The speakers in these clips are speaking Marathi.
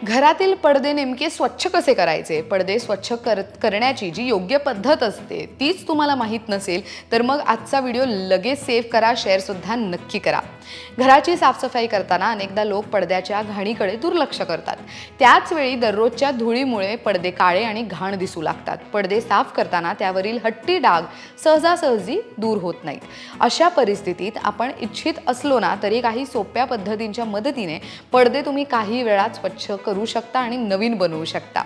घरातील पडदे नेमके स्वच्छ कसे करायचे, पडदे स्वच्छ करण्याची जी योग्य पद्धत असते तीच तुम्हाला माहीत नसेल तर मग आजचा व्हिडिओ लगेच सेव्ह करा, शेअर सुद्धा नक्की करा। घराची साफसफाई करताना अनेकदा लोक पडद्याच्या घाणीकडे दुर्लक्ष करतात। त्याच वेळी दररोजच्या धुळीमुळे पडदे काळे आणि घाण दिसू लागतात। पडदे साफ करताना त्यावरील हट्टी डाग सहजासहजी दूर होत नाहीत। अशा परिस्थितीत आपण इच्छित असलो ना तरी काही सोप्या पद्धतींच्या मदतीने पडदे तुम्ही काही वेळात स्वच्छ करू शकता आणि नवीन बनवू शकता।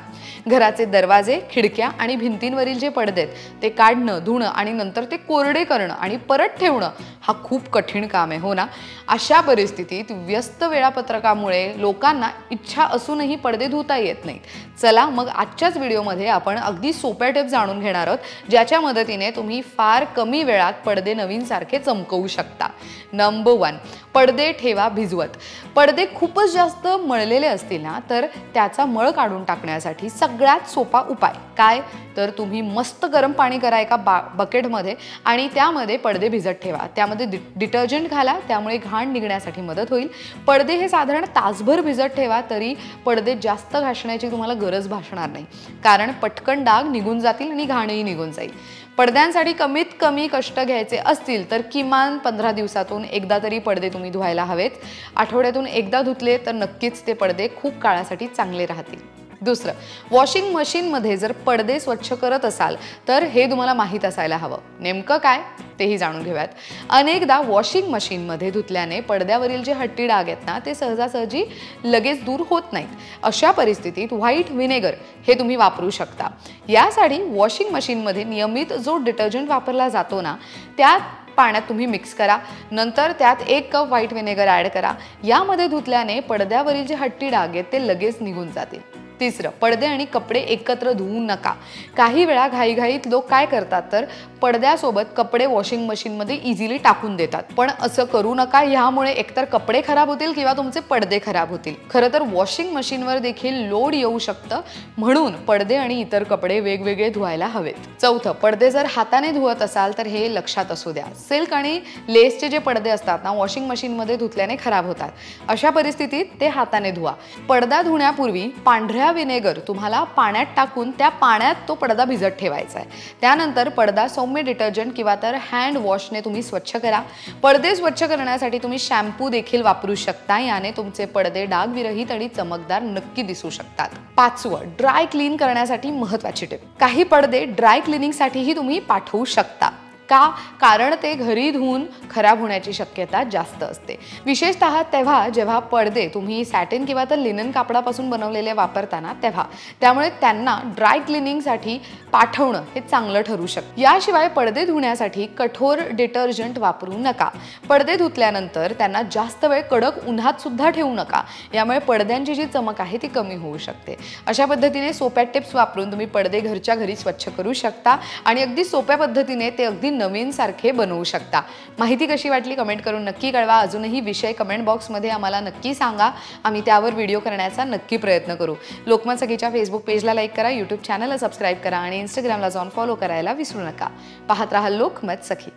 घराचे दरवाजे, खिडक्या आणि भिंतींवरील जे पडदे आहेत ते काढणं, धुणं आणि नंतर ते कोरडे करणं आणि परत ठेवणं हा खूप कठीण काम आहे, हो ना। अशा परिस्थितीत व्यस्त वेळापत्रकामुळे लोकांना इच्छा असूनही पडदे धुता येत नाहीत। चला मग आजच्याच व्हिडिओमध्ये आपण अगदी सोप्या टिप्स जाणून घेणार आहोत ज्याच्या मदतीने तुम्ही फार कमी वेळात पडदे नवीन सारखे चमकवू शकता। नंबर 1, पडदे ठेवा भिजवत। पडदे खूपच जास्त मळलेले असतील ना तर त्याचा मळ काढून टाकण्यासाठी सगळ्यात सोपा उपाय काय तर तुम्ही मस्त गरम पाणी करा एका बकेटमध्ये आणि त्यामध्ये पडदे भिजत ठेवा। त्यामध्ये डिटर्जंट घाला, त्यामुळे घाण निघण्यासाठी मदत होईल। पडदे हे साधारण तासभर भिजत ठेवा तरी पडदे जास्त घासण्याची तुम्हाला गरज भासणार नाही, कारण पटकन डाग निघून जातील आणि घाणही निघून जाईल। पडद्यांसाठी कमीत कमी कष्ट घ्यायचे असतील तर किमान 15 दिवसातून एकदा तरी पडदे तुम्ही धुवायला हवेत। आठवड्यातून एकदा धुतले तर नक्कीच ते पडदे खूप काळासाठी चांगले राहतील। दुसरं, वॉशिंग मशीनमध्ये जर पडदे स्वच्छ करत असाल तर हे तुम्हाला माहीत असायला हवं। नेमकं काय तेही जाणून घेऊयात। अनेकदा वॉशिंग मशीनमध्ये धुतल्याने पडद्यावरील जे हट्टी डाग आहेत ना ते सहजासहजी लगेच दूर होत नाहीत। अशा परिस्थितीत व्हाईट व्हिनेगर हे तुम्ही वापरू शकता। यासाठी वॉशिंग मशीनमध्ये नियमित जो डिटर्जंट वापरला जातो ना त्यात पाण्यात तुम्ही मिक्स करा, नंतर त्यात 1 कप व्हाईट व्हिनेगर ॲड करा। यामध्ये धुतल्याने पडद्यावरील जे हट्टी डाग आहेत ते लगेच निघून जातील। तिसरं, पडदे आणि कपडे एकत्र धुवू नका। काही वेळा घाईघाईत लोक काय करतात तर पडद्यासोबत कपडे वॉशिंग मशीनमध्ये इझिली टाकून देतात, पण असं करू नका। यामुळे एकतर कपडे खराब होतील किंवा तुमचे पडदे खराब होतील। खरं तर वॉशिंग मशीनवर देखील लोड येऊ शकतं, म्हणून पडदे आणि इतर कपडे वेगवेगळे धुवायला हवेत। चौथं, पडदे जर हाताने धुवत असाल तर हे लक्षात असू द्या। सिल्क आणि लेसचे जे पडदे असतात ना वॉशिंग मशीनमध्ये धुतल्याने खराब होतात। अशा परिस्थितीत ते हाताने धुवा। पडदा धुण्यापूर्वी पांढऱ्या व्हिनेगर तुम्हाला पाण्यात टाकून त्या पाण्यात तो पडदा भिजत ठेवायचा आहे। त्यानंतर पडदा सौम्य डिटर्जंट किंवा तर हँड वॉशने तुम्ही स्वच्छ करा। पडदे स्वच्छ करण्यासाठी तुम्ही शॅम्पू देखील वापरू शकता, याने तुमचे पडदे डागविरहित आणि चमकदार नक्की दिसू शकतात। पाचवं, ड्राय क्लीन करण्यासाठी महत्त्वाची टिप। काही पडदे ड्राय क्लिनिंगसाठीही तुम्ही पाठवू शकता का, कारण ते घरी धुवून खराब होण्याची शक्यता जास्त असते। विशेषतः तेव्हा जेव्हा पडदे तुम्ही सॅटिन किंवा तर लिनन कापडापासून बनवलेले वापरताना तेव्हा, त्यामुळे त्यांना ड्राय क्लिनिंगसाठी पाठवणं हे चांगलं ठरू शकतं। याशिवाय पडदे धुण्यासाठी कठोर डिटर्जंट वापरू नका। पडदे धुतल्यानंतर त्यांना जास्त वेळ कडक उन्हात सुद्धा ठेवू नका, यामुळे पडद्यांची जी चमक आहे ती कमी होऊ शकते। अशा पद्धतीने सोप्या टिप्स वापरून तुम्ही पडदे घरच्या घरी स्वच्छ करू शकता आणि अगदी सोप्या पद्धतीने ते अगदी नवीन सारखे बनवू शकता। माहिती कशी वाटली कमेंट करून नक्की कळवा। अजूनही विषय कमेंट बॉक्समध्ये आम्हाला नक्की सांगा, आम्ही त्यावर व्हिडिओ करण्याचा नक्की प्रयत्न करू। लोकमत सखीच्या फेसबुक पेजला लाईक करा, यूट्यूब चॅनलला सबस्क्राईब करा आणि इंस्टाग्रामला जाऊन फॉलो करायला विसरू नका। पाहत राहा लोकमत सखी।